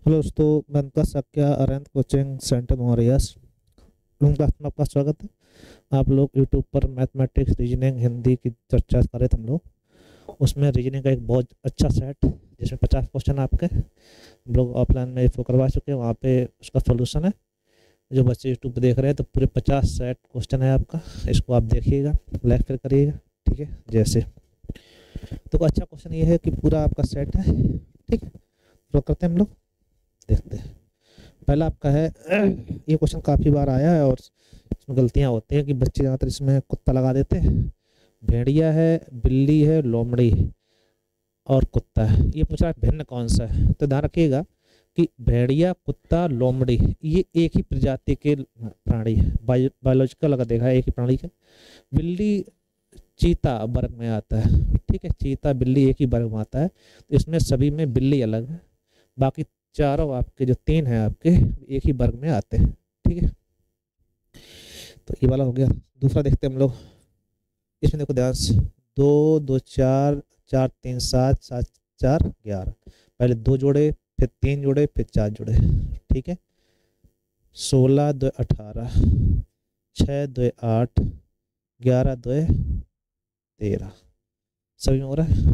Hello दोस्तों, मैं उनका सक्या अरविंद कोचिंग सेंटर मोरियास रूम क्लास में आपका स्वागत है। आप लोग यूट्यूब पर मैथमेटिक्स रीजनिंग हिंदी की चर्चा कर रहे थे हम लोग। उसमें रीजनिंग का एक बहुत अच्छा सेट जिसमें 50 क्वेश्चन आपके हम लोग ऑफलाइन में इसको करवा चुके हैं, वहाँ पे उसका सोल्यूशन है। जो बच्चे यूट्यूब पर देख रहे हैं तो पूरे 50 सेट क्वेश्चन है आपका। इसको आप देखिएगा, लाइक फिर करिएगा, ठीक है। जैसे तो अच्छा क्वेश्चन ये है कि पूरा आपका सेट है, ठीक। तो करते हैं हम लोग, देखते हैं। पहला आपका है ये क्वेश्चन काफ़ी बार आया है और इसमें गलतियां होती हैं कि बच्चे ज़्यादातर इसमें कुत्ता लगा देते हैं। भेड़िया है, बिल्ली है, लोमड़ी है और कुत्ता है। ये पूछ रहा है भिन्न कौन सा है, तो ध्यान रखिएगा कि भेड़िया, कुत्ता, लोमड़ी ये एक ही प्रजाति के प्राणी है। बायोलॉजिकल अगर देखा है एक ही प्राणी के। बिल्ली चीता वर्ग में आता है, ठीक है। चीता बिल्ली एक ही वर्ग में आता है, तो इसमें सभी में बिल्ली अलग है। बाकी चारों आपके जो तीन हैं आपके एक ही वर्ग में आते हैं, ठीक है। तो ये वाला हो गया। दूसरा देखते हैं हम लोग। इसमें देखो ध्यान से, दो दो चार, चार तीन सात, सात चार 11। पहले दो जोड़े, फिर तीन जोड़े, फिर चार जोड़े, ठीक है। 16 दो 18, 6 दो 8, 11 दो 13। सभी में हो रहा है।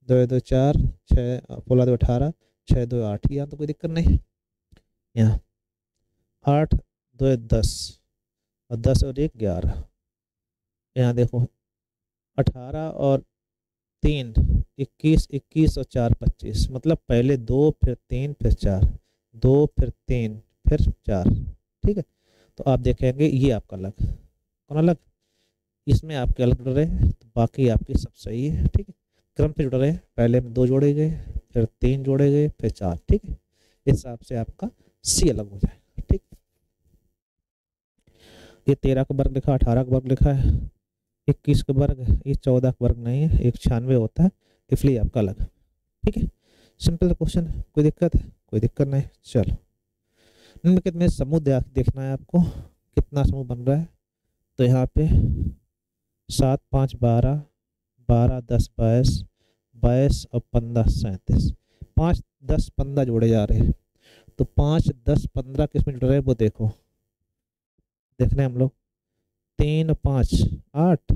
दो दो चार, 6 16 दो 18, 6 दो 8। यहाँ तो कोई दिक्कत नहीं। यहाँ 8 दो 10 और 10 और 1 11। यहाँ देखो 18 और 3 21, 21 और 4 25। मतलब पहले दो, फिर तीन, फिर चार। दो, फिर तीन, फिर चार, ठीक है। तो आप देखेंगे ये आपका अलग, कौन अलग? इसमें आपके अलग जुड़ रहे हैं, तो बाकी आपके सब सही है, ठीक है। क्रम पे जुड़ रहे हैं, पहले में दो जोड़े गए, फिर तीन जोड़े गए, फिर चार, ठीक है। इस हिसाब से आपका सी अलग हो जाए, ठीक। ये 13 का वर्ग लिखा, 18 का वर्ग लिखा है, 21 का वर्ग, ये 14 का वर्ग नहीं है, 96 होता है, इसलिए आपका अलग, ठीक है। सिंपल क्वेश्चन है, कोई दिक्कत है? कोई दिक्कत नहीं। चलो, निम्नलिखित में समूह देखना है आपको, कितना समूह बन रहा है। तो यहाँ पे 7 5 12, 12 10 22, 22 और 15 37। 5 10 15 जोड़े जा रहे हैं, तो 5 10 15 किस में जुड़ रहे हैं वो देखो, देख रहे हैं हम लोग। 3 5 8,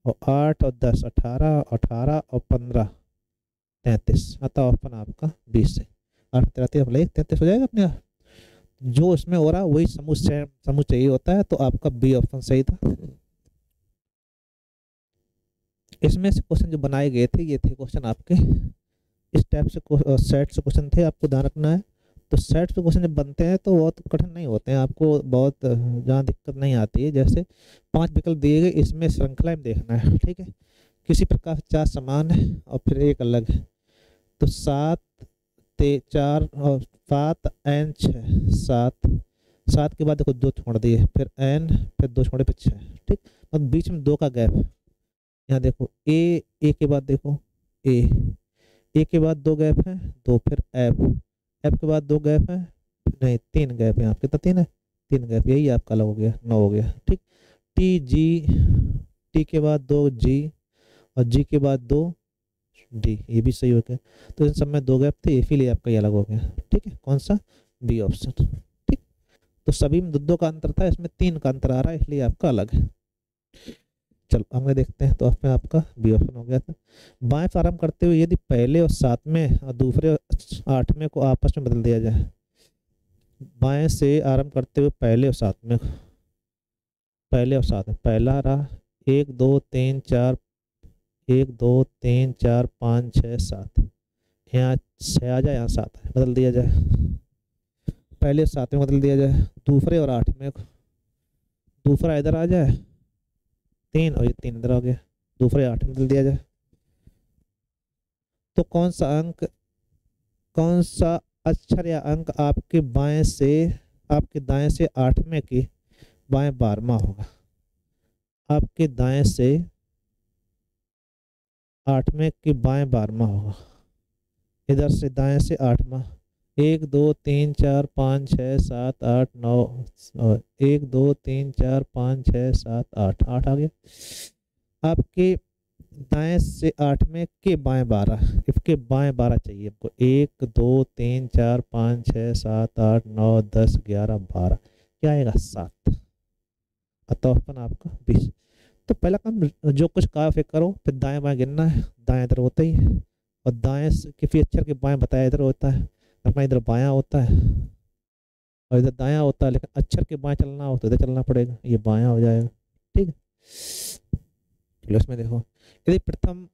और 8 और 10 18, 18 और 15 33। अतः ऑप्शन आपका 20 है। 8 33 भले 33 हो जाएगा अपने आप। जो इसमें हो रहा है वही समूह समूह चाहिए होता है, तो आपका बी ऑप्शन सही था। इसमें से क्वेश्चन जो बनाए गए थे ये थे क्वेश्चन आपके इस टाइप से सेट से क्वेश्चन थे, आपको ध्यान रखना है। तो सेट से क्वेश्चन जब बनते हैं तो बहुत कठिन नहीं होते हैं, आपको बहुत जहाँ दिक्कत नहीं आती है। जैसे 5 विकल्प दिए गए, इसमें श्रृंखला में देखना है, ठीक है। किसी प्रकार से 4 समान है और फिर एक अलग है। तो 7 4 और 7 एन 6 7। 7 के बाद देखो दो छोड़ दिए, फिर एन, फिर दो छोड़े, फिर 6, ठीक। और बीच में दो का गैप। यहाँ देखो ए के बाद देखो ए, ए के बाद दो गैप है, दो, फिर एफ, एफ के बाद दो गैप है, नहीं तीन गैप है। आपके कितना? तीन है, तीन गैप, यही आपका अलग हो गया, 9 हो गया, ठीक। टी जी, टी के बाद दो जी, और जी के बाद दो डी, ये भी सही हो गया। तो इन सब में दो गैप थे, इसीलिए आपका ये अलग हो गया, ठीक है। कौन सा? बी ऑप्शन, ठीक। तो सभी में दो दो का अंतर था, इसमें तीन का अंतर आ रहा है, इसलिए आपका अलग है। चलो आगे देखते हैं। तो उसमें आपका बी ऑप्शन हो गया था। बाएं से आरंभ करते हुए यदि पहले और सातवें और दूसरे और आठवें को आपस में बदल दिया जाए। बाएं से आरंभ करते हुए पहले और सातवें, पहले और सातवें, पहला रहा 1 2 3 4, 1 2 3 4 5 6 7। यहाँ 6 आ जाए, यहाँ 7 है, बदल दिया जाए। पहले और सातवें बदल दिया जाए, दूसरे और आठवें, दूसरा इधर आ जाए 3, और ये 3 इधर आ गया, दूसरे 8 में बदल दिया जाए। तो कौन सा अंक, कौन सा अक्षर या अंक आपके बाएं से, आपके दाएं से आठवें की बाएं 12वां होगा। आपके दाएं से आठवें की बाएं 12वां होगा, इधर से दाएं से 8वां। 1 2 3 4 5 6 7 8 9, 1 2 3 4 5 6 7 8, 8 आ गया। आपके दाएं से आठवें के बाएं 12, उसके बाएं 12 चाहिए हमको। 1 2 3 4 5 6 7 8 9 10 11 12, क्या आएगा 7, अतः आपका 20। तो पहला काम जो कुछ कहा फिर करो, फिर दाएं बाएं गिनना है, दाएं इधर होता ही है और दाएं किसी अक्षर के बाएं बताया इधर होता है, अपना इधर बायां होता है और इधर दायां होता है, लेकिन अक्षर के बाएं चलना हो तो इधर चलना पड़ेगा, ये बायां हो जाएगा। ठीक है, चलो इसमें देखो, यदि प्रथम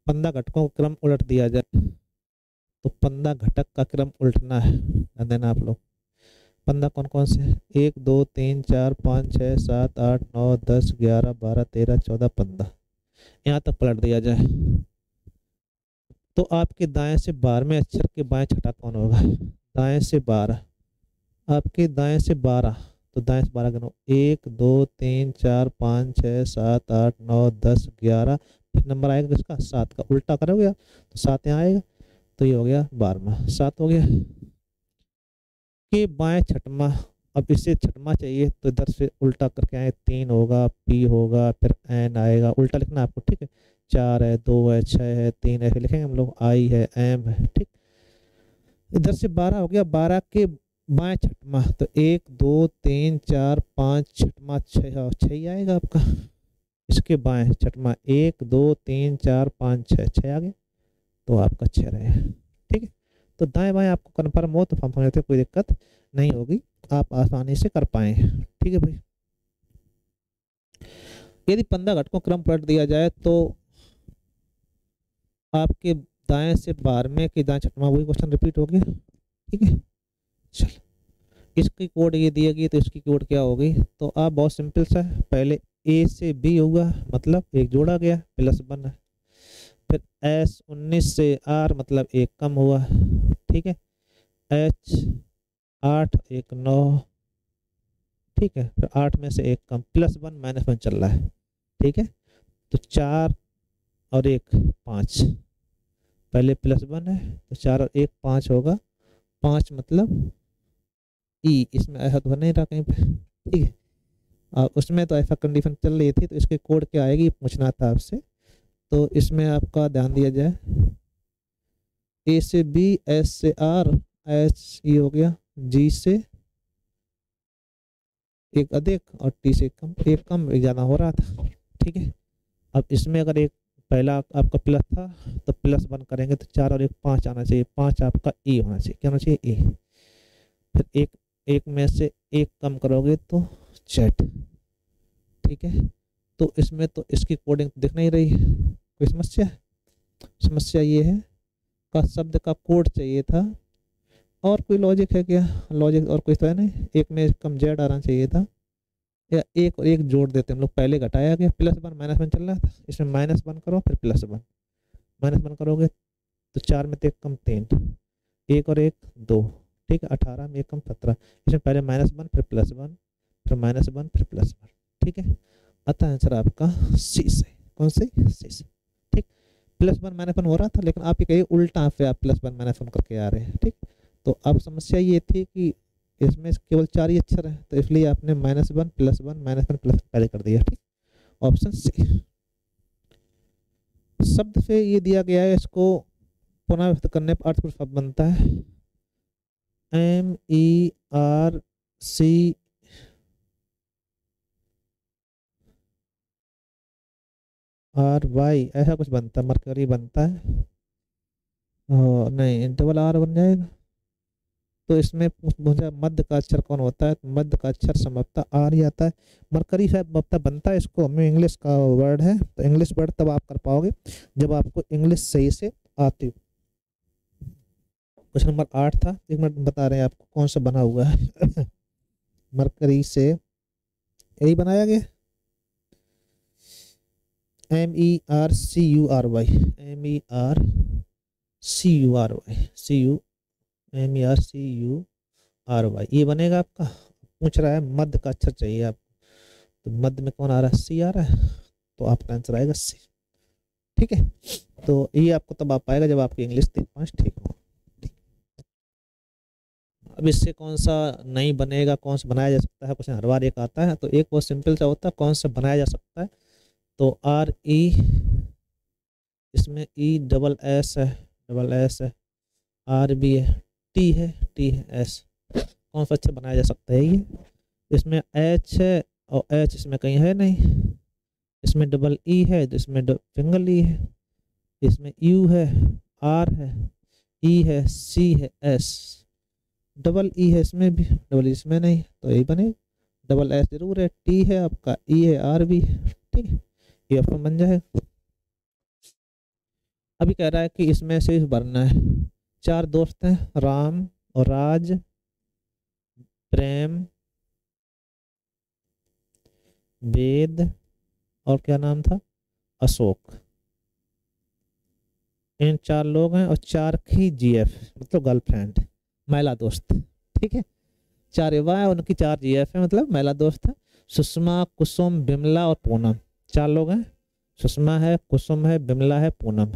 पंदा घटकों का क्रम उलट दिया जाए तो पंदा घटक का क्रम उल्टना है। ध्यान देना आप लोग, पंदा कौन कौन से हैं, 1 2 3 4 5 6 7 8 9 10 11 12 13 14 15, यहाँ तक पलट दिया जाए तो आपके दाएं से 12वें अक्षर के बाएं छठा कौन होगा, दाएं से 12, आपके दाएं से 12, तो दाएं से 12 गिनो, 1 2 3 4 5 6 7 8 9 10 11, फिर नंबर आएगा किसका, 7 का, उल्टा करोगे तो 7 यहाँ आएगा, तो ये हो गया 12वां, 7 हो गया। के बाएं छठमा, अब इसे छठमा चाहिए तो इधर से उल्टा करके आए, 3 होगा, पी होगा, फिर एन आएगा, उल्टा लिखना आपको। ठीक है, 4 है, 2 है, 6 है, 3 ऐसे लिखेंगे हम लोग, आई है, एम है। ठीक, इधर से 12 हो गया, 12 के बाएं छठमा, तो 1 2 3 4 5 छठमा 6, 6 ही आएगा आपका। इसके बाएं छठमा 1 2 3 4 5 6, 6 आ गया, तो आपका 6 रहे। ठीक है, तो दाएं बाएं आपको कन्फर्म हो तो फॉर्म समझते, कोई दिक्कत नहीं होगी, आप आसानी से कर पाए। ठीक है भाई, यदि पंदा घटकों क्रम पलट दिया जाए तो आपके दाएं से 12वें के दाएं छठवां, वही क्वेश्चन रिपीट हो गया। ठीक है, चल इसकी कोड ये दी गई तो इसकी कोड क्या होगी, तो आप बहुत सिंपल सा है, पहले ए से बी होगा मतलब एक जोड़ा गया +1 है, फिर S19 से R मतलब एक कम हुआ। ठीक है, H8 1 9, ठीक है, फिर 8 में से एक कम, +1 -1 चल रहा है। ठीक है, तो 4 और 1 5, पहले +1 है तो 4 और 1 5 होगा, 5 मतलब ई, इसमें ऐसा तो नहीं रहा कहीं पे। ठीक है, और उसमें तो ऐसा कंडीशन चल रही थी, तो इसके कोड क्या आएगी पूछना था आपसे, तो इसमें आपका ध्यान दिया जाए, ए से बी, एस से आर, एच ई हो गया, जी से एक अधिक और टी से एक कम एक ज़्यादा हो रहा था। ठीक है, अब इसमें अगर एक पहला आपका प्लस था तो +1 करेंगे तो 4 और 1 5 आना चाहिए, 5 आपका ई होना चाहिए, क्या होना चाहिए ई, फिर एक में से एक कम करोगे तो Z। ठीक है, तो इसमें तो इसकी कोडिंग दिख नहीं रही, कोई समस्या है, समस्या ये है का शब्द का कोड चाहिए था, और कोई लॉजिक है क्या, लॉजिक और कोई तो है नहीं, एक में कम Z आना चाहिए था, या एक और एक जोड़ देते हम लोग, पहले घटाया गया, +1 -1 चल रहा था, इसमें -1 करो फिर +1, -1 करोगे तो 4 में 1 कम 3, 1 और 1 2, ठीक है, 18 में 1 कम 17, इसमें पहले -1 फिर +1 फिर -1 फिर +1। ठीक है, अतः आंसर आपका सी से, कौन से सी से। ठीक, +1 -1 हो रहा था, लेकिन आप ये कहिए उल्टा पे आप +1 -1 करके आ रहे हैं। ठीक, तो अब समस्या ये थी कि इसमें केवल 4 ही अक्षर है, तो इसलिए आपने -1 +1 -1 पहले कर दिया। ठीक, ऑप्शन सी। शब्द से ये दिया गया है, इसको पुनः व्यक्त करने पर अर्थपूर्ण शब्द बनता है, MERCRY ऐसा कुछ बनता है, मरकरी बनता है, नहीं डबल R बन जाएगा, तो इसमें मुझे मध्य का अक्षर कौन होता है, तो मध्य का अक्षर संभवतः R ही आता है, मरकरी संभवतः बनता है, इसको हमें इंग्लिश का वर्ड है, तो इंग्लिश वर्ड तब आप कर पाओगे जब आपको इंग्लिश सही से आती हो। क्वेश्चन नंबर 8 था, 1 मिनट बता रहे हैं आपको कौन सा बना हुआ है मरकरी से यही बनाया गया, MERCURY, MERCURY ये बनेगा आपका। पूछ रहा है मध्य का अक्षर चाहिए आपको, तो मध्य में कौन आ रहा है, सी आ रहा है, तो आपका आंसर आएगा सी। ठीक है, तो ये आपको तब आ पाएगा जब आपकी इंग्लिश 3-5 ठीक हो। अब इससे कौन सा नहीं बनेगा, कौन सा बनाया जा सकता है, क्वेश्चन हर बार एक आता है, तो एक बहुत सिंपल सा होता है कौन सा बनाया जा सकता है, तो RE इसमें ई डबल एस है, आर भी है, टी है, एस। कौन सा अच्छा बनाया जा सकता है ये? इसमें एच है और एच इसमें कहीं है नहीं, इसमें डबल ई है तो इसमें सिंगल ई है, इसमें यू है, आर है, ई है, सी है, एस। डबल ई है इसमें भी, डबल ई इसमें नहीं, तो यही बने। डबल एस जरूर है, टी है आपका, ई है, आर भी है। ठीक है, ये ऑप्शन बन जाए। अभी कह रहा है कि इसमें से भरना है। 4 दोस्त हैं, राम और राज, प्रेम, वेद और क्या नाम था, अशोक। इन 4 लोग हैं और 4 की जीएफ मतलब गर्लफ्रेंड, महिला दोस्त। ठीक है, 4 युवा है, उनकी 4 जीएफ है मतलब महिला दोस्त है। सुषमा, कुसुम, बिमला और पूनम। 4 लोग हैं, सुषमा है, कुसुम है, बिमला है, पूनम।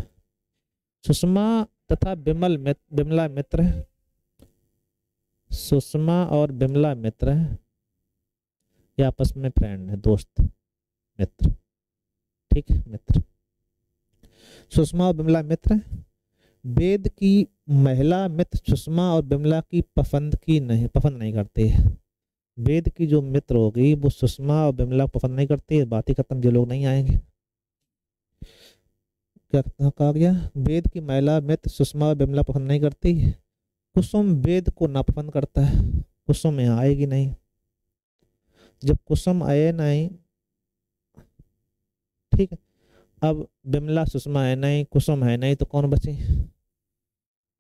सुषमा तथा बिमला मित्र है। सुषमा और बिमला मित्र है, ये आपस में फ्रेंड है, दोस्त, मित्र। ठीक है, मित्र। सुषमा और बिमला मित्र। वेद की महिला मित्र सुषमा और बिमला की पसंद नहीं करती है। वेद की जो मित्र होगी वो सुषमा और बिमला को पसंद नहीं करती है, बात ही खत्म, ये लोग नहीं आएंगे। क्या कहा गया? वेद की महिला मित्र सुषमा और बिमला पसंद नहीं करती। कुसुम वेद को नापसंद करता है, कुसुम यहाँ आएगी नहीं। जब कुसुम आए नहीं, ठीक है, अब बिमला सुषमा है नहीं, कुसुम है नहीं, तो कौन बचे?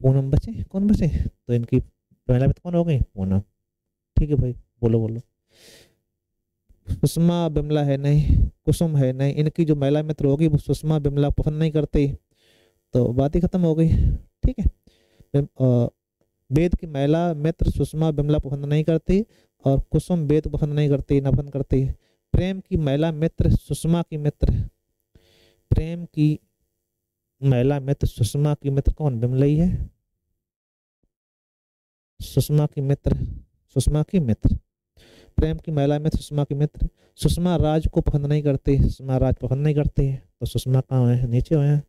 पूनम बचे। कौन बचे? तो इनकी महिला मित्र कौन हो गई? पूनम। ठीक है भाई, बोलो। सुषमा बिमला है नहीं, कुसुम है नहीं, इनकी जो महिला मित्र होगी वो सुषमा बिमला पसंद नहीं करती, तो बात ही खत्म हो गई। ठीक है, वेद की महिला मित्र सुषमा बिमला पसंद नहीं करती और कुसुम वेद को पसंद नहीं करती, नापसंद करती। प्रेम की महिला मित्र सुषमा की मित्र है। प्रेम की महिला मित्र सुषमा की मित्र कौन? बिमला ही है। सुषमा की मित्र। प्रेम की महिला मित्र सुषमा की मित्र। सुषमा राज को पसंद नहीं करती, सुषमा राज पसंद नहीं करती है, तो सुषमा कहाँ है? नीचे हुए हैं।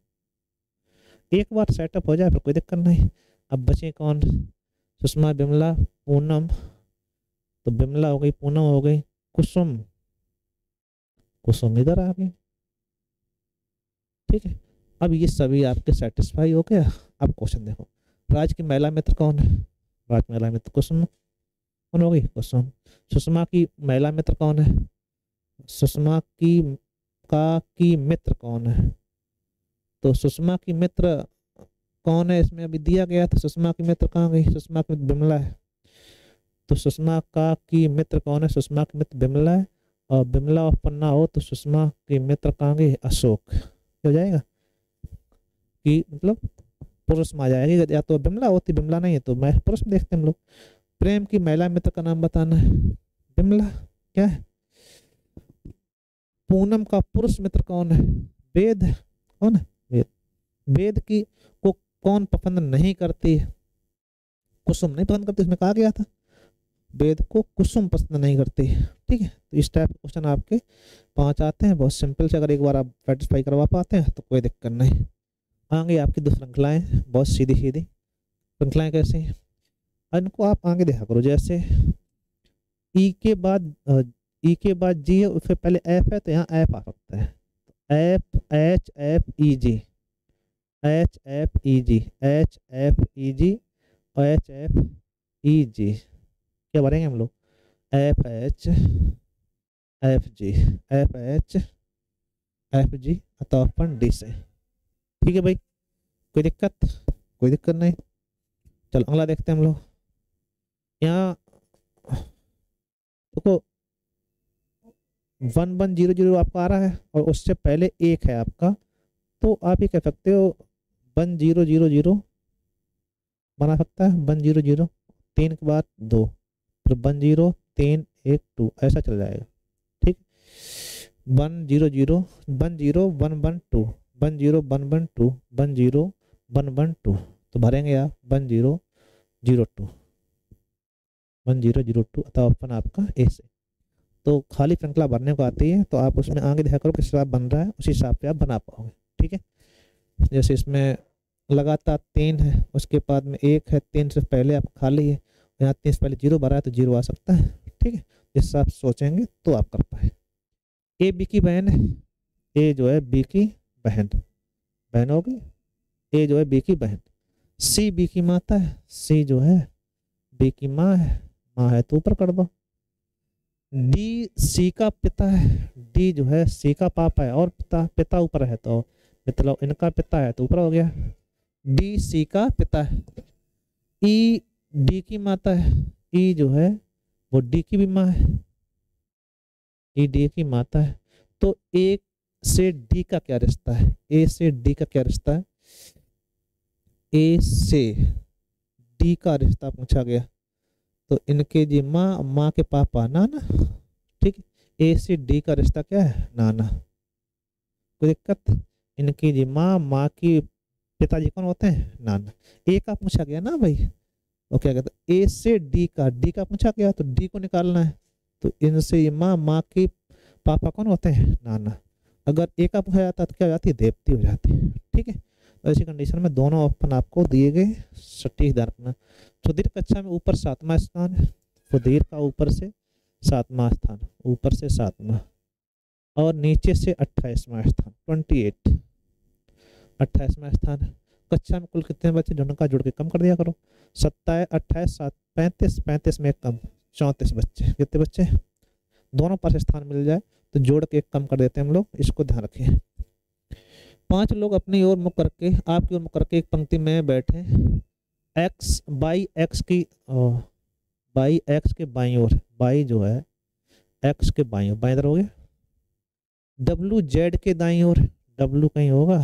एक बार सेटअप हो जाए फिर कोई दिक्कत नहीं। अब बचे कौन? सुषमा, बिमला, पूनम। तो बिमला हो गई, पूनम हो गई, कुसुम इधर आ गई। ठीक है, अब ये सभी आपके सेटिस्फाई हो गया। अब क्वेश्चन देखो, राज की महिला मित्र कौन है? राज महिला मित्र कुसुम। कौन हो गई? कुसुम। सुषमा की महिला मित्र कौन है? सुषमा की मित्र कौन है? तो सुषमा की मित्र कौन है इसमें अभी दिया गया था, सुषमा की मित्र कहाँ गई? सुषमा की मित्र बिमला है, तो सुषमा की मित्र कौन है? सुषमा की मित्र बिमला है, और बिमला और पन्ना हो तो सुषमा की मित्र कहाँ गई? अशोक। हो जाएगा कि मतलब पुरुष में आ जाएगी, या तो बिमला होती, बिमला नहीं है तो मैं पुरुष में देखते हम लोग। प्रेम की महिला मित्र का नाम बताना है, बिमला। क्या है? पूनम का पुरुष मित्र कौन है? वेद। कौन है? वेद। वेद की को कौन पसंद नहीं करती है? कुसुम नहीं पसंद करती, इसमें कहा गया था। वेद को कुसुम पसंद नहीं करती। ठीक है, तो इस टाइप के क्वेश्चन आपके 5 आते हैं, बहुत सिंपल से। अगर एक बार आप सेटिस्फाई करवा पाते हैं तो कोई दिक्कत नहीं। आगे आपकी 2 श्रृंखलाएं बहुत सीधी श्रृंखलाएं कैसे हैं, इनको आप आगे देखा करो। जैसे ई के बाद जी है, उससे पहले एफ है, तो यहाँ एफ आ सकता है। एफ, एच एफ ई जी, एच एफ ई जी, एच एफ ई जी और एच एफ ई जी। क्या भरेंगे हम लोग? F H F G, F H F G अतः अपन डी से। ठीक है भाई, कोई दिक्कत नहीं। चलो अगला देखते हैं हम लोग। यहाँ देखो 1100 आपका आ रहा है और उससे पहले 1 है आपका, तो आप ये कह सकते हो 1000 बना सकता है। 100, 3 के बाद 2, फिर 10, 3, 1, 2, ऐसा चल जाएगा। ठीक, 100, 10, 112, 10, 112, 10, 112, तो भरेंगे आप 1002, 1002 अतः ऑप्शन आपका ए से। तो खाली श्रृंखला भरने को आती है, तो आप उसमें आगे देखा करो किस हिसाब बन रहा है, उसी हिसाब से आप बना पाओगे। ठीक है, जैसे इसमें लगातार 3 है, उसके बाद में 1 है, 3 से पहले आप खाली है, यहाँ 3 से पहले 0 भरा है तो 0 आ सकता है। ठीक है, जिससे आप सोचेंगे तो आप कर पाए। ए बी की बहन है, ए जो है बी की बहन, बहन होगी, ए जो है बी की बहन। सी बी की माता है, सी जो है बी की माँ है, माँ है तो ऊपर कर दो। डी सी का पिता है, डी जो है सी का पापा है, और पिता पिता ऊपर है तो मतलब इनका पिता है तो ऊपर हो गया। डी सी का पिता है। ई डी की माता है, ई जो है वो डी की भी माँ है, ई डी की माता है। तो ए से डी का क्या रिश्ता है, ए से डी का क्या रिश्ता है, ए से डी का रिश्ता पूछा गया तो इनके जी माँ, माँ के पापा नाना। ठीक है, ए से डी का रिश्ता क्या है, नाना। कोई दिक्कत, इनकी जी माँ, माँ की पिताजी कौन होते हैं, नाना। ए का पूछा गया ना भाई, वो क्या कहते हैं, ए से डी का पूछा गया तो डी को निकालना है। तो इनसे ये माँ, माँ के पापा कौन होते हैं, नाना। अगर ए का पूछा जाता तो क्या हो जाती है, देवती हो जाती है। ठीक है, तो ऐसी कंडीशन में दोनों ऑप्शन आपको दिए गए, सटीक ध्यान रखना। सुधीर कक्षा में ऊपर 7वां स्थान है, सुधीर का ऊपर से 7वां स्थान, ऊपर से 7वां, और नीचे से 28वां स्थान, 28, 28वां स्थान। कक्षा में कुल कितने बच्चे, दोनों का जोड़ के कम कर दिया करो। 27, 28, 7, 35, 35 में एक कम, 34 बच्चे। कितने बच्चे, दोनों पास स्थान मिल जाए तो जोड़ के एक कम कर देते हैं हम लोग, इसको ध्यान रखें। 5 लोग अपनी ओर मुख करके, आपकी ओर मुख करके एक पंक्ति में बैठे, एक्स बाई एक्स की बाई एक्स के बाई ओर, बाई जो है एक्स के बाई ओर, बाई इधर हो गया। डब्लू जेड के दाई ओर, डब्लू कहीं होगा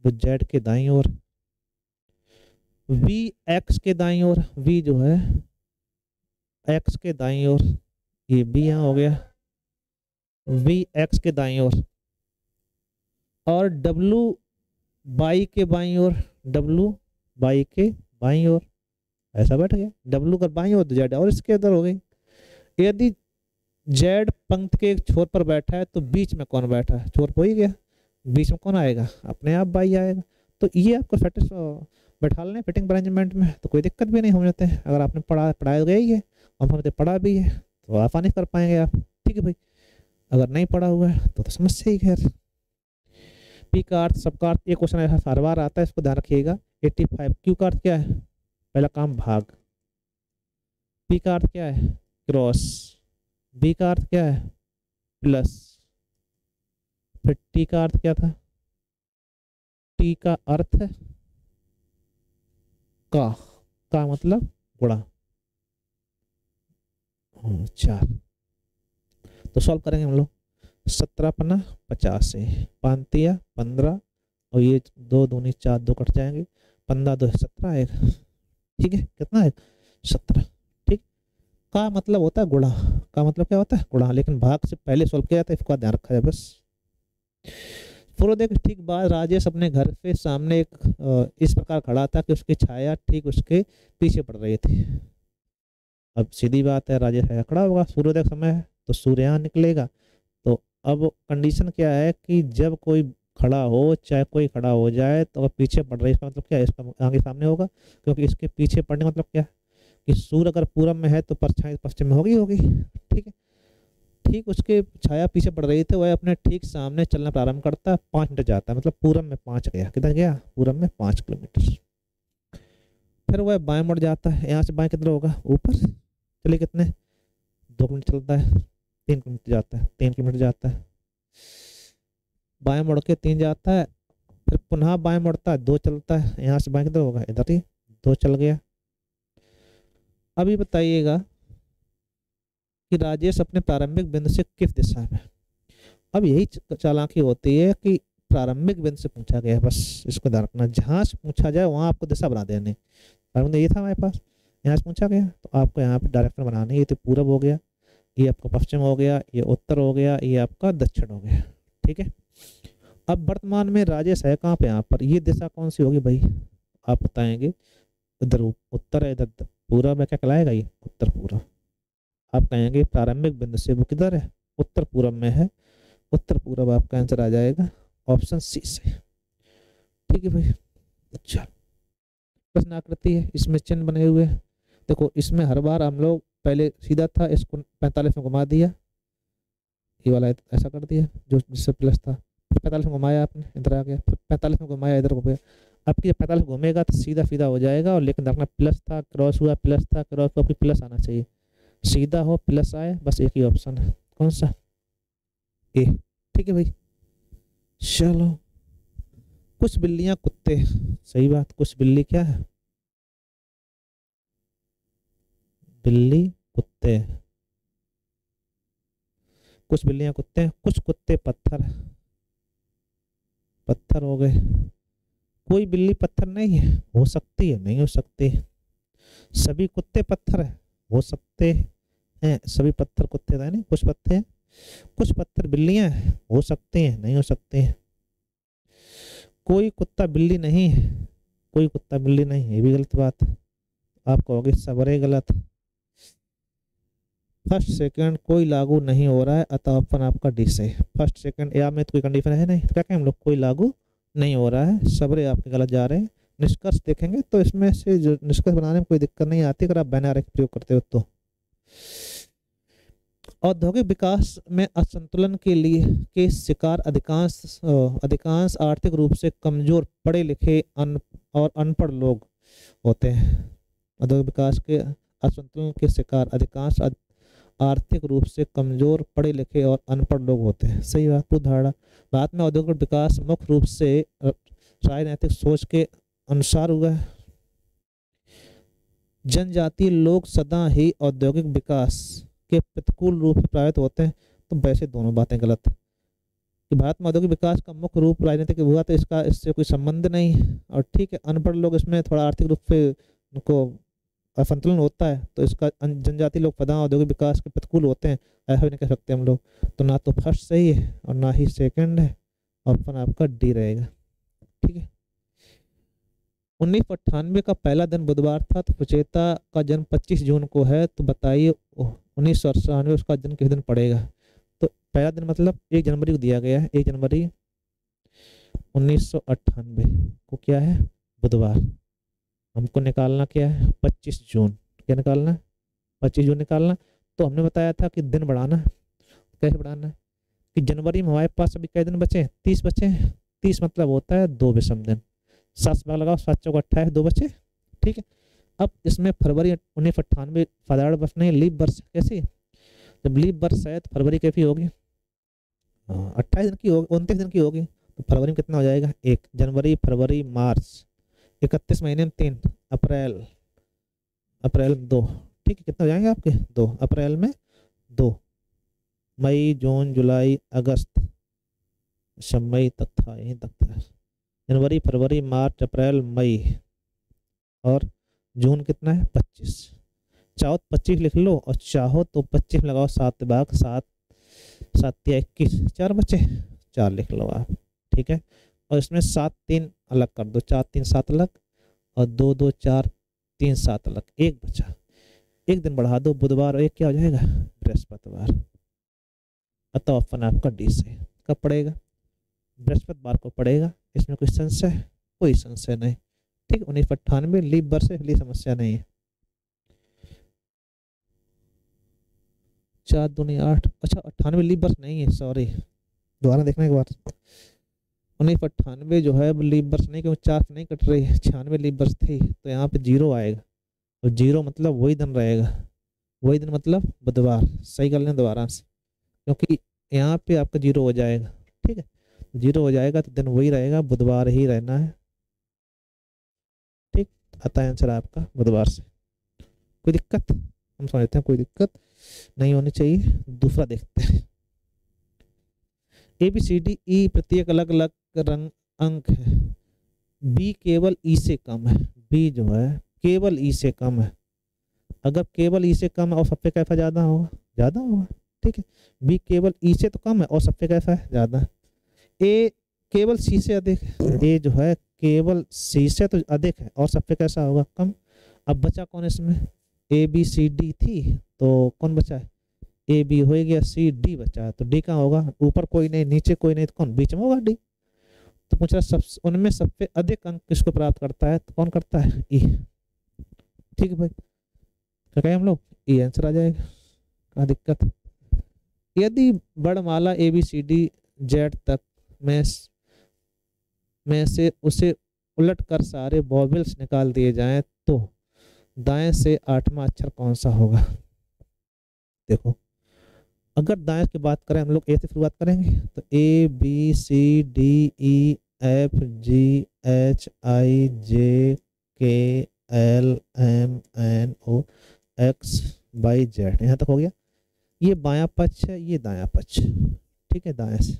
वो जेड के दाई ओर। वी एक्स के दाई ओर, वी जो है एक्स के दाई ओर, ये बी यहाँ हो गया, वी एक्स के दाई ओर। और डब्लू बाई के बाई ओर, डब्लू बाई के बाई ओर, ऐसा बैठ गया। डब्लू का बाई ओर तो जेड और इसके अंदर हो गई। यदि जेड पंक्ति के एक छोर पर बैठा है तो बीच में कौन बैठा है, छोर हो ही गया, बीच में कौन आएगा, अपने आप बाई आएगा। तो ये आपको बैठा लें फिटिंग अरेंजमेंट में, तो कोई दिक्कत भी नहीं हो जाते हैं। अगर आपने पढ़ाया गया ही है और हमने पढ़ा भी है तो आसानी कर पाएंगे आप। ठीक है भाई, अगर नहीं पढ़ा हुआ है तो समस्या ही। खैर, पी का अर्थ, सबका अर्थ, ये क्वेश्चन ऐसा हर बार आता है, इसको ध्यान रखिएगा। 85। क्यू का अर्थ क्या है, पहला काम भाग। पी का अर्थ क्या है, क्रॉस। बी का अर्थ क्या है, प्लस। फिर टी का अर्थ क्या था, टी का अर्थ है का मतलब गुणा। 4 तो सॉल्व करेंगे हम लोग। 17 पन्ना 50 से 5 15 और ये 2 दूनी 4, 2 कट जाएंगे, 15 2 17 आएगा। ठीक है, कितना है, 17। ठीक, का मतलब होता है गुणा, का मतलब क्या होता है, गुणा, लेकिन भाग से पहले सॉल्व किया जाता है, इसका ध्यान रखा जाए बस। सूर्योदय के ठीक बाद राजेश अपने घर के सामने एक इस प्रकार खड़ा था कि उसकी छाया ठीक उसके पीछे पड़ रही थी। अब सीधी बात है, राजेश खड़ा होगा, सूर्योदय का समय है तो सूर्य यहाँ निकलेगा। तो अब कंडीशन क्या है कि जब कोई खड़ा हो, चाहे कोई खड़ा हो जाए, तो पीछे पड़ रही है, इसका मतलब क्या है, इसका आगे सामने होगा, क्योंकि इसके पीछे पड़ने का मतलब क्या है कि सूर्य अगर पूरब में है तो परछाई पश्चिम में होगी। ठीक है, ठीक उसके छाया पीछे पड़ रही थी, वह अपने ठीक सामने चलना प्रारंभ करता है, 5 मिनट जाता है, मतलब पूरब में 5 गया, कितना गया, पूरब में 5 किलोमीटर। फिर वह बाएं मुड़ जाता है, यहाँ से बाएं कितना होगा, ऊपर चलिए कितने, 2 मिनट चलता है, 3 किलोमीटर जाता है, 3 किलोमीटर जाता है, बाएं मुड़ के 3 जाता है, फिर पुनः बाएं मुड़ता है, 2 चलता है, यहाँ से बाएं कितना होगा, इधर ही 2 चल गया। अभी बताइएगा कि राजेश अपने प्रारंभिक बिंदु से किस दिशा में। अब यही चालाकी होती है कि प्रारंभिक बिंदु से पूछा गया, बस इसको ध्यान रखना, जहाँ से पूछा जाए वहाँ आपको दिशा बना देनी। ये था हमारे पास, यहाँ से पूछा गया तो आपको यहाँ पे डायरेक्शन बनानी। ये तो पूरब हो गया, ये आपका पश्चिम हो गया, ये उत्तर हो गया, ये आपका दक्षिण हो गया। ठीक है, अब वर्तमान में राजेश है कहाँ पे, यहाँ पर, ये दिशा कौन सी होगी भाई, आप बताएंगे। इधर उत्तर है, इधर पूरब है, क्या कहलाएगा ये, उत्तर पूरब। आप कहेंगे प्रारंभिक बिंदु से वो किधर है, उत्तर पूरब में है, उत्तर पूरब आपका आंसर आ जाएगा ऑप्शन सी से। ठीक है भाई। चल, प्रश्न आकृति है, इसमें चिन्ह बने हुए हैं। देखो इसमें हर बार हम लोग पहले सीधा था, इसको 45 में घुमा दिया, ये वाला ऐसा कर दिया जो जिससे प्लस था, फिर 45 में घुमाया आपने, इधर आ गया, फिर 45 में घुमाया, इधर हो गया। अब ये 45 घूमेगा तो सीधा सीधा हो जाएगा, और लेकिन रखना प्लस था, क्रॉस हुआ, प्लस था, क्रॉस हुआ, फिर प्लस आना चाहिए, सीधा हो प्लस आए, बस एक ही ऑप्शन है, कौन सा? ए। ठीक है भाई। चलो, कुछ बिल्लियां कुत्ते, सही बात, कुछ बिल्ली क्या है? बिल्ली कुत्ते, कुछ बिल्लियां कुत्ते हैं, कुछ कुत्ते पत्थर, पत्थर हो गए। कोई बिल्ली पत्थर नहीं है, हो सकती है, नहीं हो सकती। सभी कुत्ते पत्थर है, हो सकते हैं, सभी पत्थर कुत्ते नहीं, कुछ पत्ते हैं, कुछ पत्थर बिल्लियां हैं, हो सकते हैं, नहीं हो सकते हैं। कोई कुत्ता बिल्ली नहीं है, कोई कुत्ता बिल्ली नहीं है, ये भी गलत बात है, आप कहोगे सबरे गलत। फर्स्ट सेकंड कोई लागू नहीं हो रहा है, अतः ऑप्शन आपका डी से। फर्स्ट सेकंड या में तो कोई कंडीशन है नहीं, तो क्या कहें हम लोग, कोई लागू नहीं हो रहा है, सबरे आपके गलत जा रहे हैं। निष्कर्ष देखेंगे तो इसमें से जो निष्कर्ष बनाने में कोई दिक्कत नहीं आती अगर आप बैनर प्रयोग करते हो तो। औद्योगिक विकास में असंतुलन के लिए के शिकार अधिकांश आर्थिक रूप से कमजोर, पढ़े लिखे और अनपढ़ लोग होते हैं। औद्योगिक विकास के असंतुलन के शिकार अधिकांश आर्थिक रूप से कमजोर, पढ़े लिखे और अनपढ़ लोग होते हैं। सही बात, पूर्ण धारणा। भारत में औद्योगिक विकास मुख्य रूप से राजनीतिक सोच के अनुसार हुआ है। जनजातीय लोग सदा ही औद्योगिक विकास के प्रतिकूल रूप से प्रभावित होते हैं। तो वैसे दोनों बातें गलत है कि भारत में औद्योगिक विकास का मुख्य रूप राजनीतिक हुआ, तो इसका इससे कोई संबंध नहीं है। और ठीक है, अनपढ़ लोग इसमें थोड़ा आर्थिक रूप से उनको असंतुलन होता है, तो इसका जनजाति लोग सदा औद्योगिक विकास के प्रतिकूल होते हैं, ऐसा भी नहीं कह सकते हम लोग। तो ना तो फर्स्ट सही है और ना ही सेकंड है, ऑप्शन आपका डी रहेगा। ठीक है। 1998 का पहला दिन बुधवार था, तो सुचेता का जन्म 25 जून को है, तो बताइए 1998 उसका जन्म किस दिन पड़ेगा? तो पहला दिन मतलब 1 जनवरी को दिया गया है, 1 जनवरी 1998 को क्या है? बुधवार। हमको निकालना क्या है? 25 जून। क्या निकालना है? 25 जून निकालना। तो हमने बताया था कि दिन बढ़ाना, कैसे बढ़ाना है कि जनवरी में हमारे पास अभी कई दिन बचे? 30 बचे। 30 मतलब होता है 2 विषम दिन। 7 भाग लगाओ, 7 चौक 28, 2 बचे। ठीक है। अब इसमें फरवरी 1998 साधारण वर्ष नहीं, लीप वर्ष। कैसी? जब लीप वर्ष है तो फरवरी कैसी होगी? 28 दिन की होगी, 29 दिन की होगी। तो फरवरी में कितना हो जाएगा? 1 जनवरी, फरवरी, मार्च, 31 महीने में 3, अप्रैल, अप्रैल 2। ठीक है, कितने हो जाएंगे आपके? 2 अप्रैल में 2, मई, जून, जुलाई, अगस्त, अच्छा मई तक था, यहीं तक था। जनवरी, फरवरी, मार्च, अप्रैल, मई और जून कितना है? 25। चाहो तो 25 लिख लो और चाहो तो 25 लगाओ, 7 भाग 7, 7 या 21, 4 बचे, 4 लिख लो आप। ठीक है। और इसमें 7 3 अलग कर दो, 4 3 7 अलग, और 2 2 4 3 7 अलग, 1 बचा। 1 दिन बढ़ा दो, बुधवार, और 1 क्या हो जाएगा? बृहस्पतिवार। अतः ऑप्शन आपका डी से। कब पड़ेगा? बृहस्पतिवार को पड़ेगा। इसमें कोई संशय? कोई संशय नहीं। ठीक, 1998 लीप वर्ष से इसलिए समस्या नहीं है। 4 दूनी 8, अच्छा 98 लीप वर्ष नहीं है, सॉरी, दोबारा देखना एक बार। 1998 जो है लीप वर्ष नहीं, क्योंकि 4 नहीं कट रही है, 96 लीप वर्ष थी, तो यहाँ पे 0 आएगा, और 0 मतलब वही दिन रहेगा, वही दिन मतलब बुधवार। सही कर लें दोबारा से, क्योंकि यहाँ पे आपका 0 हो जाएगा। ठीक है, 0 हो जाएगा तो दिन वही रहेगा, बुधवार ही रहना है। ठीक, आता है आंसर आपका बुधवार से। कोई दिक्कत? हम समझते हैं कोई दिक्कत नहीं होनी चाहिए। दूसरा देखते हैं। ABCDE प्रत्येक अलग अलग रंग अंक है, B केवल E से कम है। B जो है केवल E से कम है। अगर केवल E से कम है और सबसे कैसा ज़्यादा होगा? ज़्यादा होगा। ठीक है, B केवल E से तो कम है और सबसे कैसा है? ज़्यादा। A केवल C से अधिक है। A जो है केवल C से तो अधिक है और सबसे कैसा होगा? कम। अब बचा कौन इसमें? ABCD थी, तो कौन बचा है? AB हो गया, C D बचा है, तो D कहाँ होगा? ऊपर कोई नहीं, नीचे कोई नहीं, तो कौन बीच में होगा? D। तो पूछ रहा सब उनमें सबसे अधिक अंक किसको प्राप्त करता है, तो कौन करता है, ई। ठीक है भाई, क्या कहें हम लोग, ई आंसर आ जाएगा। क्या दिक्कत, यदि वर्णमाला A B C D Z तक में में से उसे उलट कर सारे वॉवेल्स निकाल दिए जाएं तो दाएं से आठवां अक्षर कौन सा होगा। देखो, अगर दाएं की बात करें हम लोग ए से शुरुआत करेंगे, तो A B C D E F G H I J K L M N O X Y Z, यहाँ तक हो गया। ये बायां पक्ष है, ये दायां पक्ष, ठीक है, दाएं से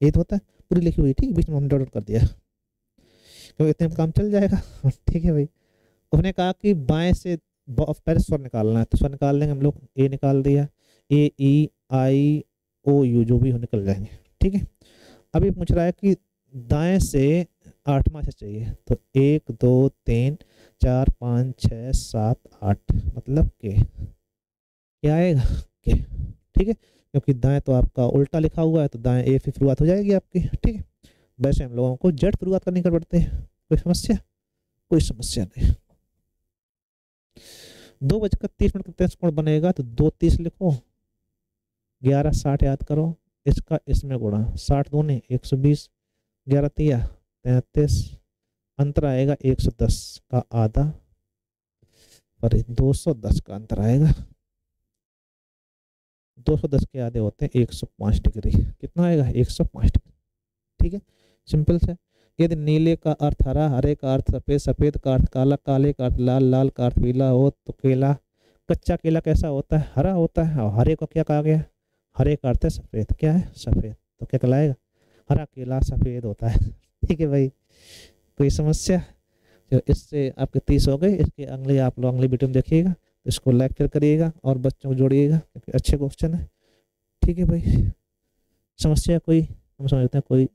ये तो होता है, पूरी लिखी हुई, ठीक है, बीच में हमने डॉट कर दिया क्योंकि इतने में काम चल जाएगा। ठीक है भाई, उसने कहा कि बाएं से पहले स्वर निकालना है, तो स्वर निकाल लेंगे हम लोग, ए निकाल दिया, ए ई आई ओ यू जो भी हो निकल जाएंगे। ठीक है, अभी पूछ रहा है कि दाएं से आठवां से चाहिए, तो 1 2 3 4 5 6 7 8 मतलब के, क्या आएगा, के। ठीक है, क्योंकि दाएं तो आपका उल्टा लिखा हुआ है, तो दाएं ए से शुरुआत हो जाएगी आपकी। ठीक है, वैसे हम लोगों को जेड शुरुआत करनी कर पड़ते हैं। कोई समस्या, कोई समस्या नहीं। 2:30 का कोण बनेगा, तो 2:30 लिखो, 11:60 याद करो, इसका इसमें गुणा, 60 दूनी 120, 11 तिया 33, अंतर आएगा 110 का आधा, और 210 का अंतर आएगा। 210 के आधे होते हैं 105 डिग्री, कितना आएगा, 105 डिग्री। ठीक है, सिंपल से। यदि नीले का अर्थ हरा, हरे का अर्थ सफेद, सफेद का अर्थ काला, काले का अर्थ लाल, लाल का अर्थ पीला हो, तो केला, कच्चा केला कैसा होता है, हरा होता है, और हरे को क्या कहा गया, हरे का अर्थ है सफेद, क्या है, सफेद, तो क्या कहलाएगा, हरा केला सफेद होता है। ठीक है भाई, कोई समस्या। तो इससे आपके 30 हो गए। इसके अगले आप लोग अगली वीडियो में देखिएगा, तो इसको लाइक फिर करिएगा और बच्चों को जोड़िएगा, क्योंकि अच्छे क्वेश्चन है। ठीक है भाई, समस्या कोई, हम समझते हैं कोई